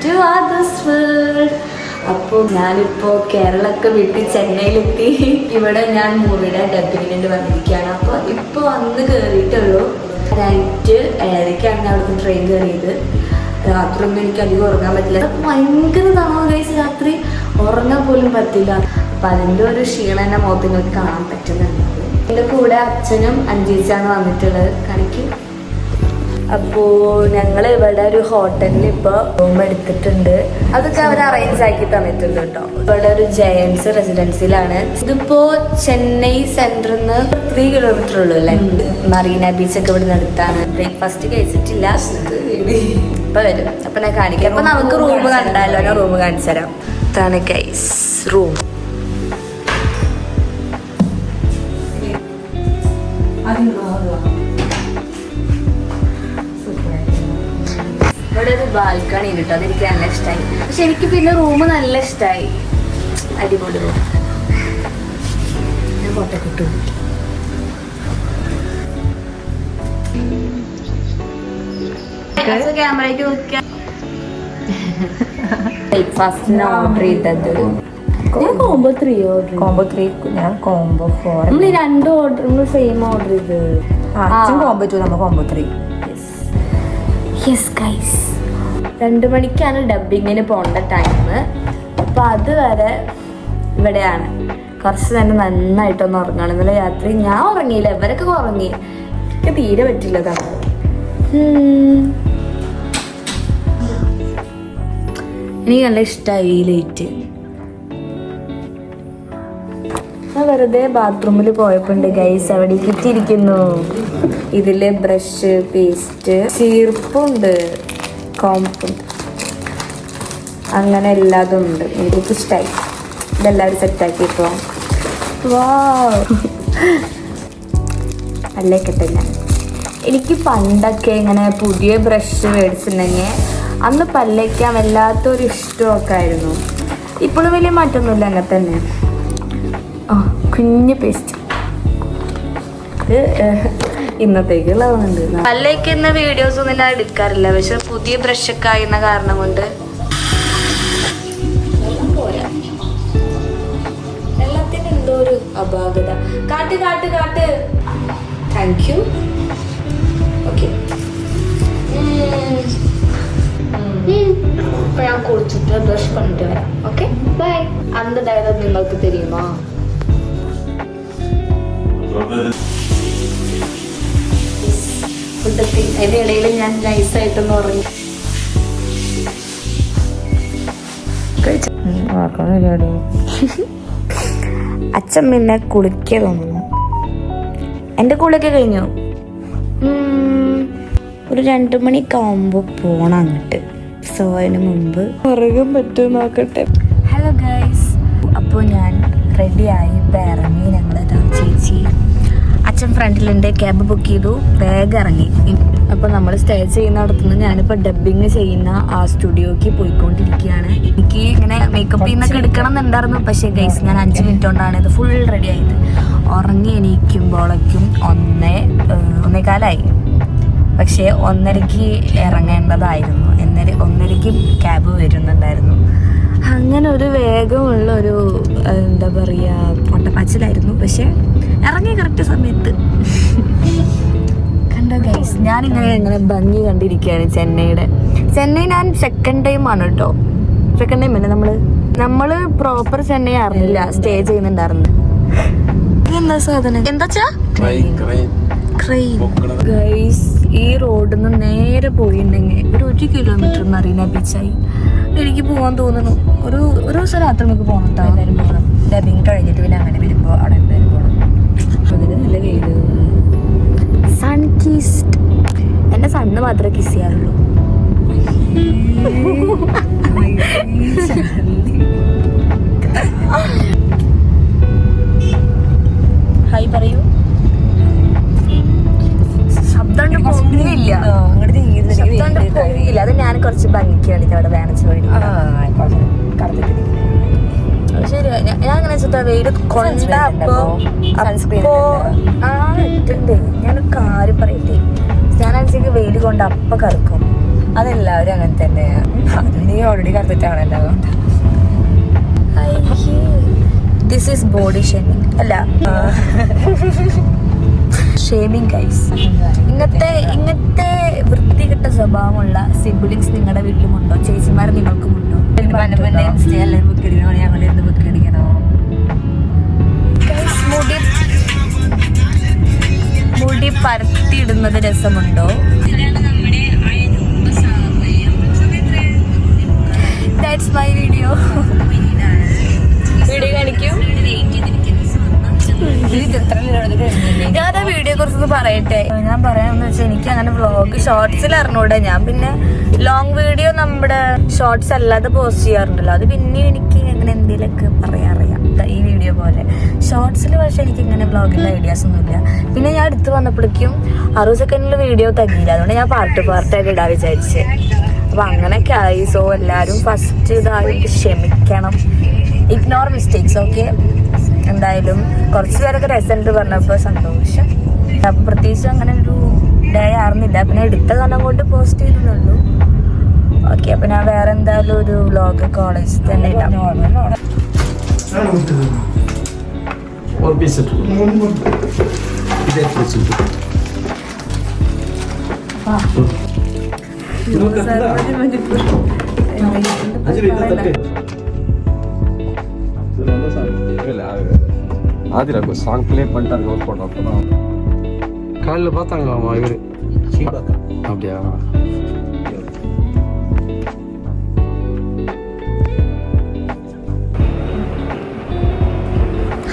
To ആദർസ് world. അപ്പോൾ ഞാനിപ്പോൾ കേരളമൊക്കെ വിട്ട് ചെന്നൈയിലെത്തി. ഇവിടെ ഞാൻ മൂവിയുടെ ഡബിങ്ങിന് വന്നിരിക്കുകയാണ്. അപ്പോൾ ഇപ്പോൾ വന്ന് കയറിയിട്ടുള്ളൂ. നൈറ്റ് 7:30 അവിടുന്ന് ട്രെയിൻ കയറിയത്. രാത്രി ഒന്നും എനിക്ക് അധികം ഉറങ്ങാൻ പറ്റില്ല. ഭയങ്കര തണവ് കഴിച്ച് രാത്രി ഉറങ്ങാൻ പോലും പറ്റില്ല. അപ്പം അതിൻ്റെ ഒരു ക്ഷീണം എൻ്റെ മുഖത്ത് നിങ്ങൾക്ക് കാണാൻ പറ്റുന്നുണ്ട്. എൻ്റെ കൂടെ അച്ഛനും അഞ്ചേച്ചാണ് വന്നിട്ടുള്ളത്. കാണിക്കും. അപ്പോൾ ഞങ്ങൾ ഇവിടെ ഒരു ഹോട്ടലിൽ ഇപ്പോൾ റൂം എടുത്തിട്ടുണ്ട്. അതൊക്കെ അവർ അറേഞ്ച് ആക്കി തന്നിട്ടുണ്ട് കേട്ടോ. ഇവിടെ ഒരു ജയൻസ് റെസിഡൻസിലാണ്. ഇതിപ്പോൾ ചെന്നൈ സെൻറ്ററിൽ നിന്ന് 3 കിലോമീറ്റർ ഉള്ളൂ അല്ലേ. മറീന ബീച്ചൊക്കെ ഇവിടെ നിന്ന് അടുത്താണ്. ബ്രേക്ക്ഫാസ്റ്റ് കഴിച്ചിട്ടില്ല, ഇപ്പം വരും. അപ്പം ഞാൻ കാണിക്കാം. അപ്പം നമുക്ക് റൂം കണ്ടാലോ? ഞാൻ റൂം കാണിച്ചു തരാം. ഇതാണ് ഗൈസ് റൂം. ഇവിടെ ഒരു ബാൽക്കണി കിട്ടും. അതെനിക്ക് നല്ല ഇഷ്ടമായി. പക്ഷെ എനിക്ക് പിന്നെ റൂം നല്ല ഇഷ്ടമായി. അടിപൊളി റൂം. ഞാൻ ഫോട്ടോ കിട്ടും. ക്യാമറയ്ക്ക് നോക്കിയ ബ്രേക്ക്ഫാസ്റ്റിന് ഓർഡർ ചെയ്തത് ഞാൻ കോംബോ 3 ഓർഡർ. കോംബോ 3 ഞാൻ കോംബോ 4. നമ്മൾ 2 ഓർഡർ നമ്മൾ സെയിം ഓർഡർ ചെയ്തത്. കോംബോ 2 നമ്മൾ കോംബോ 3. യെസ് ഗൈസ്, 2 മണിക്കാണ് ഡബിങ്ങിന് പോകേണ്ട ടൈം. അപ്പം അതുവരെ ഇവിടെയാണ്. കുറച്ച് തന്നെ നന്നായിട്ടൊന്ന് ഉറങ്ങണം. ഇന്നലെ രാത്രി ഞാൻ ഉറങ്ങിയില്ല, ഇവരൊക്കെ ഉറങ്ങി. എനിക്ക് തീരെ പറ്റില്ല തണുപ്പ്. എനിക്ക് നല്ല ഇഷ്ടമായി ഈ ലൈറ്റ്. ഞാൻ വെറുതെ ബാത്റൂമിൽ പോയപ്പോണ്ട് ഗൈസ് അവിടെ കിട്ടിയിരിക്കുന്നു. ഇതില് ബ്രഷ്, പേസ്റ്റ്, ചീർപ്പുണ്ട്, കോമ്പുണ്ട്, അങ്ങനെ എല്ലാതും ഉണ്ട്. എനിക്ക് ഇഷ്ടമായി. ഇതെല്ലാവരും സെറ്റാക്കിയപ്പോൾ അല്ലേക്കട്ടെ. ഞാൻ എനിക്ക് പണ്ടൊക്കെ ഇങ്ങനെ പുതിയ ബ്രഷ് മേടിച്ചിട്ടുണ്ടെങ്കിൽ അന്ന് പല്ലേക്കാൻ വല്ലാത്തൊരു ഇഷ്ടമൊക്കെ ആയിരുന്നു. ഇപ്പോഴും വലിയ മാറ്റമൊന്നുമില്ല, അങ്ങനെ തന്നെ. കുഞ്ഞ് പേസ്റ്റ് ഇത് ഇന്നത്തേക്കുള്ളതുണ്ട്. പല്ലേക്കുന്ന വീഡിയോസ് ഒന്നും ഞാൻ എടുക്കാറില്ല. പക്ഷെ പുതിയ ബ്രഷൊക്കെ ആയിരുന്ന കാരണം കൊണ്ട് വെള്ളത്തിന് എന്തോ ഒരു അപാകത. Cut cut cut. Thank you. Okay, ഇപ്പൊ ഞാൻ കുളിച്ചിട്ട് ബ്രഷ് பண்ணிட்டு വരാം. Okay bye. அந்த ഡയലോഗ് നിങ്ങൾക്ക് தெரியுமா? അതിന്റെ ഇടയിൽ ഞാൻ നൈസായിട്ടൊന്ന് ഉറങ്ങി. അച്ഛൻ പിന്നെ കുളിക്കുക തോന്നുന്നു. എൻ്റെ കുളിയൊക്കെ കഴിഞ്ഞു. ഒരു 2 മണിക്കാവുമ്പോൾ പോണം അങ്ങോട്ട്. സോ അതിന് മുമ്പ് ഉറങ്ങാൻ പറ്റുമോ നോക്കട്ടെ. ഹലോ ഗൈസ്, അപ്പോൾ ഞാൻ റെഡിയായി. ഇപ്പം ഇറങ്ങി. ഞങ്ങളിതാ ചേച്ചി അച്ഛൻ ഫ്രണ്ടിലുണ്ട്. ക്യാബ് ബുക്ക് ചെയ്തു, വേഗം ഇറങ്ങി. അപ്പോൾ നമ്മൾ സ്റ്റേ ചെയ്യുന്നിടത്തുനിന്ന് ഞാനിപ്പോൾ ഡബ്ബിങ് ചെയ്യുന്ന ആ സ്റ്റുഡിയോക്ക് പോയിക്കൊണ്ടിരിക്കുകയാണ്. എനിക്ക് ഇങ്ങനെ മേക്കപ്പ് ചെയ്യുന്നൊക്കെ എടുക്കണം എന്നുണ്ടായിരുന്നു. പക്ഷേ ഗൈസ് ഞാൻ 5 മിനിറ്റ് കൊണ്ടാണ് ഇത് ഫുൾ റെഡി ആയത്. ഉറങ്ങി എണീക്കുമ്പോഴേക്കും 1:15. പക്ഷേ 1:30 ഇറങ്ങേണ്ടതായിരുന്നു. 1:30 ക്യാബ് വരുന്നുണ്ടായിരുന്നു. അങ്ങനെ ഒരു വേഗമുള്ള ഒരു എന്താ പറയുക പൊട്ടപ്പാച്ചിലായിരുന്നു. പക്ഷേ ഇറങ്ങിയ കറക്റ്റ് സമയത്ത്. കണ്ടോ ഗൈസ്, ഞാനിങ്ങനെ ഭംഗി കണ്ടിരിക്കുകയാണ് ചെന്നൈ. ഞാൻ സെക്കൻഡ് ടൈമാണ് കേട്ടോ. സെക്കൻഡ് ടൈം അല്ലേ നമ്മള് പ്രോപ്പർ ചെന്നൈ അറിഞ്ഞില്ല, സ്റ്റേ ചെയ്യുന്നുണ്ടായിരുന്നു. എന്താ സാധനം? എന്താച്ചാ ഗൈസ്, ഈ റോഡിൽ നിന്ന് നേരെ പോയിട്ടുണ്ടെങ്കിൽ ഒരു 1 കിലോമീറ്റർ മറീന ബീച്ചായി. എനിക്ക് പോകാൻ തോന്നുന്നു. ഒരു ദിവസം രാത്രി നമുക്ക് പോകണം കേട്ടോ. എല്ലാവരും പോകണം. ഡബിങ് കഴിഞ്ഞിട്ട് പിന്നെ അങ്ങനെ വരുമ്പോൾ അവിടെ എന്തായാലും പോകണം. അതിന് നല്ല വെയിൽ. Sun kissed. എൻ്റെ സണ്ണ് മാത്രമേ കിസ് ചെയ്യാറുള്ളൂ. ഹായ് പറയൂ. ശബ്ദം പൊങ്ങിയില്ല. അത് ഞാൻ കുറച്ച് ഭംഗിക്ക് വേണ്ടിട്ട് അവിടെ വേണിച്ചു പോയി. ശരി, ഞാൻ അങ്ങനെ വെച്ചിട്ട് വെയിൽ കൊണ്ടപ്പോ ഞാൻ കാര്യം പറയട്ടെ. ഞാൻ അനുസരിച്ച് വെയിൽ കൊണ്ട് അപ്പൊ കറുക്കും. അതെല്ലാവരും അങ്ങനെ തന്നെയാണ്. നീ ഓൾറെഡി കറുത്തിട്ടാണല്ലോ. ദിസ് ഈസ് ബോഡി ഷേമിങ് അല്ല, ഷേമിങ് ഗൈസ്. ഇങ്ങനത്തെ വൃത്തികെട്ട സ്വഭാവമുള്ള സിബ്ലിങ്സ് നിങ്ങളുടെ വീട്ടിലുമുണ്ടോ? ചേച്ചിമാർ നിങ്ങൾക്കുമുണ്ടോ? എല്ലാവരും ബുക്ക് അടിക്കണോ? ഞങ്ങളിരുന്ന് ബുക്ക് അടിക്കണോ? മുടി പരത്തിയിടുന്നത് രസമുണ്ടോ? That's my video. വീഡിയോ കാണിക്കും. ഞാൻ ആ വീഡിയോ കുറിച്ചൊന്ന് പറയട്ടെ. ഞാൻ പറയാന്ന് വെച്ചാൽ എനിക്ക് അങ്ങനെ വ്ളോഗ് ഷോർട്സിൽ അറിഞ്ഞൂടെ. ഞാൻ പിന്നെ ലോങ് വീഡിയോ നമ്മുടെ ഷോർട്സ് അല്ലാതെ പോസ്റ്റ് ചെയ്യാറുണ്ടല്ലോ. അത് പിന്നെ എനിക്ക് അങ്ങനെ എന്തെങ്കിലുമൊക്കെ പറയാറിയാം, ഈ വീഡിയോ പോലെ. ഷോർട്സിൽ പക്ഷെ എനിക്ക് ഇങ്ങനെ വ്ളോഗിന്റെ ഐഡിയാസ് ഒന്നുമില്ല. പിന്നെ ഞാൻ അടുത്ത് വന്നപ്പോഴേക്കും 60 സെക്കൻഡിൽ വീഡിയോ തകില്ല. അതുകൊണ്ട് ഞാൻ പാർട്ടായിട്ട് ഇടാൻ വിചാരിച്ച്. അപ്പൊ അങ്ങനെയൊക്കെ ആയി. സോ എല്ലാവരും ഫസ്റ്റ് ഇതായിട്ട് ക്ഷമിക്കണം. Ignore mistakes. ഓക്കെ, എന്തായാലും കുറച്ച് പേരൊക്കെ രസമുണ്ട് പറഞ്ഞപ്പോൾ സന്തോഷം. അപ്പൊ പ്രത്യേകിച്ച് അങ്ങനെ ഒരു ഡേ ആയിരുന്നില്ല. പിന്നെ എടുത്ത കാലം കൊണ്ട് പോസ്റ്റ് ചെയ്തെന്നുള്ളൂ. ഓക്കെ, അപ്പൊ ഞാൻ വേറെ എന്തായാലും ഒരു വ്ളോഗ് കോളേജിൽ തന്നെ ഇടാം. ஆதிராக்கு சாங் ப்ளே பண்ணிட்டாங்க ஒர்க் பண்ணோம். அப்போதான் காலையில் பார்த்தாங்களாமா இவர். அப்படியா?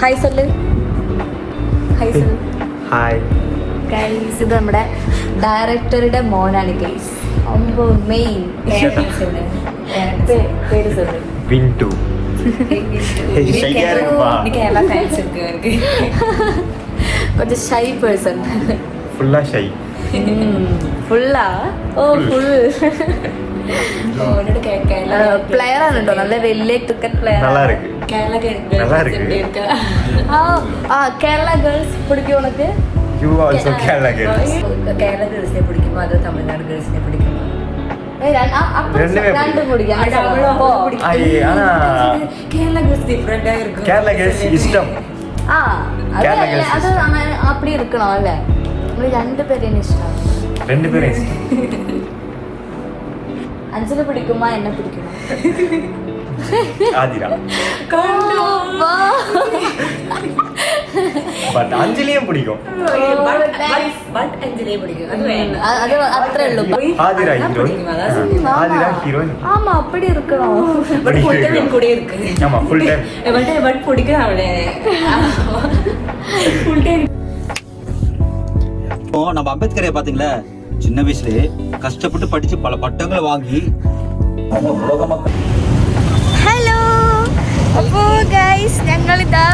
ഹായ് സൊല്ല്. ഹായ് സൊല്ല്. ഹായ് ഗൈസ്, ഇത് നമ്മുടെ ഡയറക്ടറുടെ മോനാണ് ഗൈസ്. മെയിൻ പേര് സൊല്ല്. വിൻടു. കേരള ഫാൻസ് എനിക്ക് കുറച്ച് ഷൈ പേഴ്സൺ. ഫുള്ളാ ഷൈ. ഫുള്ളാ? ഓ ഫുൾ പ്ലെയർ ആണ് കേട്ടോ. നല്ല വലിയ ക്രിക്കറ്റ് പ്ലെയർ. കേരള ഗേൾസ് പിടിക്കും ഉനക്ക്? കേരള ഗേൾസിനെ പിടിക്കുമോ അതോ തമിഴ്നാട് ഗേൾസിനെ പിടിക്കുമോ? രണ്ടും പിടിക്കാം. കേരള ഗേൾസ് ഇഷ്ടം. അത് അപ്പടി ഇരിക്കണോ അല്ലേ? നമ്മള് രണ്ടുപേരെയും ഇഷ്ടമാണ്. രണ്ടുപേരും ഇഷ്ടം. അഞ്ചിന് പിടിക്കുമ്പോ എന്നെ പിടിക്കണം. അഞ്ജലിയും പിടിക്കും. അത് അത്രേ ഉള്ളൂ. ஆமா அப்படி இருக்கணும். கூட இருக்கு. ஆமா ஃபுல் டைம். பட் பிடிக்கும் அவளே. Full time. இப்போ நம்ம அம்பேத்கரை பாத்தீங்களா, சின்ன வயசுலயே கஷ்டப்பட்டு படிச்சு பல பட்டங்களை வாங்கி ഹലോ. അപ്പോൾ ഗൈസ് ഞങ്ങളിതാ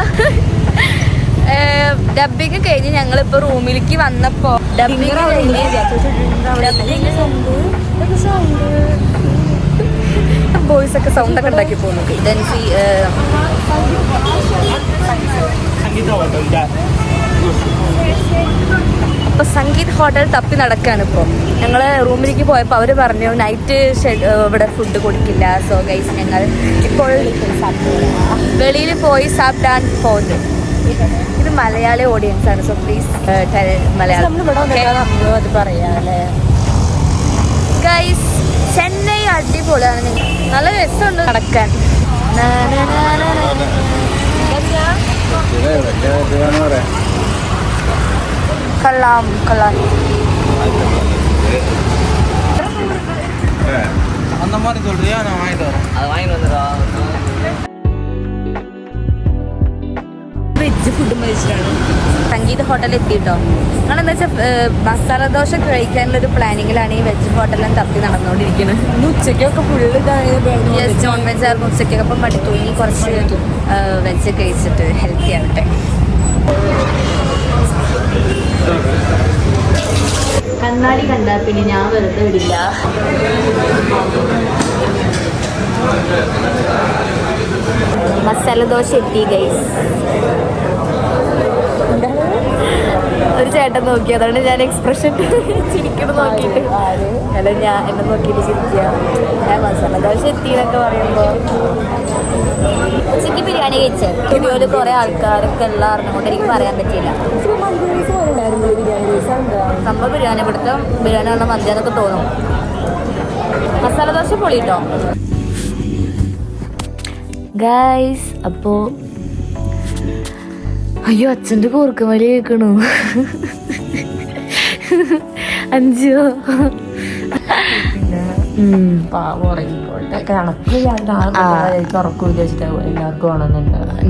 ഡബിങ് കഴിഞ്ഞ് ഞങ്ങളിപ്പോ റൂമിലേക്ക് വന്നപ്പോ ബോയ്സ് ഒക്കെ സൗണ്ട് ഒക്കെ ഉണ്ടാക്കി പോകുന്നു. അപ്പൊ സംഗീത് ഹോട്ടൽ തപ്പി നടക്കാണ് ഇപ്പോൾ. ഞങ്ങൾ റൂമിലേക്ക് പോയപ്പോൾ അവർ പറഞ്ഞു നൈറ്റ് ഇവിടെ ഫുഡ് കൊടുക്കില്ല. സോ ഗൈസ് ഞങ്ങൾ ഇപ്പോൾ വെളിയിൽ പോയി സാപ്പിടാൻ പോകുന്നത്. ഇത് മലയാളി ഓഡിയൻസ് ആണ്. സോ പ്ലീസ് മലയാളം അത് പറയാല്ലേ ഗൈസ്. ചെന്നൈ അടിപൊളിയാണ്. നല്ല രസമുണ്ട് നടക്കാൻ. കല്ലാം കല്ലാം அந்த மாதிரி சொல்றியா? நான் வாங்கிட்டு வரேன். அது வாங்கிட்டு வந்துடா. വെജ് ഫുഡ് കഴിച്ചിട്ടാണ് സംഗീത ഹോട്ടലിൽ എത്തിയിട്ടോ. ഞങ്ങളെന്താ വെച്ചാൽ മസാല ദോശ കഴിക്കാനുള്ളൊരു പ്ലാനിങ്ങിലാണ് ഈ വെജ് ഹോട്ടലും തപ്പി നടന്നുകൊണ്ടിരിക്കുന്നത്. ഉച്ചക്കൊക്കെ ഫുള്ള് യെസ്, നോൺ വെജ് ആയിരുന്നു ഉച്ചയ്ക്കൊക്കെ. അപ്പം മടുത്തു. ഇനി കുറച്ച് വെജ് കഴിച്ചിട്ട് ഹെൽത്തി ആവട്ടെ. കണ്ണാടി കണ്ടാൽ പിന്നെ ഞാൻ വെറുതെ വിടില്ല. മസാല ദോശ എത്തി ഗൈസ്. ഒരു ചേട്ടൻ നോക്കി, അതാണ് ഞാൻ എക്സ്പ്രഷൻ ചിരിക്കണം നോക്കിയിട്ട്. അല്ല ഞാൻ എന്നെ നോക്കിയിട്ട് ചിരിക്കുക. ഞാൻ മസാല ദോശ എത്തിയെന്നൊക്കെ പറയുമ്പോൾ ഉച്ചയ്ക്ക് ബിരിയാണി കഴിച്ചത് ഇതുപോലെ കുറേ ആൾക്കാരൊക്കെ എല്ലാം അറിഞ്ഞുകൊണ്ട് എനിക്ക് പറയാൻ പറ്റിയില്ല. സംഭവം ബിരിയാണി ഇവിടുത്തെ ബിരിയാണി പറഞ്ഞ മന്തിയാന്നൊക്കെ തോന്നും. മസാല ദോശ പൊളിട്ടോ ഗൈസ്. അപ്പോ അയ്യോ അച്ഛൻ്റെ കൂർക്കമലി കേൾക്കണു. അഞ്ചോ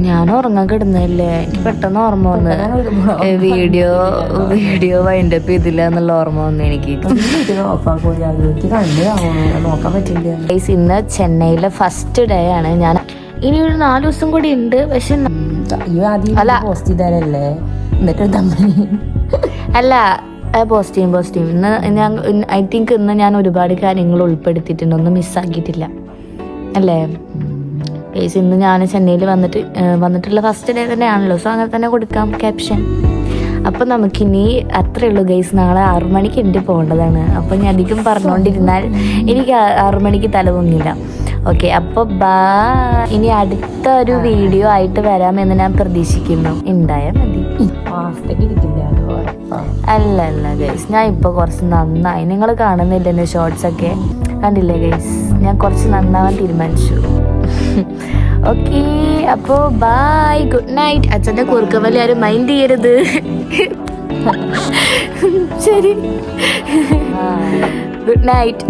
ഞാൻ ഉറങ്ങാൻ കിടന്നല്ലേ, എനിക്ക് പെട്ടെന്ന് ഓർമ്മ വന്ന് വീഡിയോ വൈൻഡപ്പ് ചെയ്തില്ല എന്നുള്ള ഓർമ്മ വന്നു എനിക്ക്. നോക്കാൻ പറ്റില്ല. ഇന്ന് ചെന്നൈയിലെ ഫസ്റ്റ് ഡേ ആണ്. ഞാൻ ഇനി ഒരു 4 ദിവസം കൂടി ഉണ്ട്. പക്ഷെ അല്ല പോസ്റ്റ് ചെയ്താലല്ലേ എന്നിട്ട് അല്ല പോസിറ്റീവ് ഇന്ന് ഞാൻ ഐ തിങ്ക് ഇന്ന് ഞാൻ ഒരുപാട് കാര്യങ്ങൾ ഉൾപ്പെടുത്തിയിട്ടുണ്ട്, ഒന്നും മിസ്സാക്കിയിട്ടില്ല അല്ലേ ഗൈസ്. ഇന്ന് ഞാൻ ചെന്നൈയിൽ വന്നിട്ടുള്ള ഫസ്റ്റ് ഡേ തന്നെയാണല്ലോ, സോ അങ്ങനെ തന്നെ കൊടുക്കാം ക്യാപ്ഷൻ. അപ്പം നമുക്കിനി അത്രേ ഉള്ളൂ ഗൈസ്. നാളെ 6 മണിക്ക് ഉണ്ട് പോകേണ്ടതാണ്. അപ്പം ഞാൻ അധികം പറഞ്ഞുകൊണ്ടിരുന്നാൽ എനിക്ക് 6 മണിക്ക് തല പൊങ്ങില്ല. ഓക്കെ, അപ്പോൾ ഇനി അടുത്ത ഒരു വീഡിയോ ആയിട്ട് വരാമെന്ന് ഞാൻ പ്രതീക്ഷിക്കുന്നു. ഉണ്ടായാൽ മതി. അല്ല ഗൈസ്, ഞാൻ ഇപ്പോൾ കുറച്ച് നന്നായി. നിങ്ങൾ കാണുന്നില്ല എൻ്റെ ഷോർട്സ് ഒക്കെ കണ്ടില്ലേ ഗൈസ്? ഞാൻ കുറച്ച് നന്നാവാൻ തീരുമാനിച്ചു. ഓക്കെ, അപ്പോൾ ബൈ, ഗുഡ് നൈറ്റ്. അച്ഛൻ്റെ കുറുക്കവലി ആരും മൈൻഡ് ചെയ്യരുത്. ശരി, ഗുഡ് നൈറ്റ്.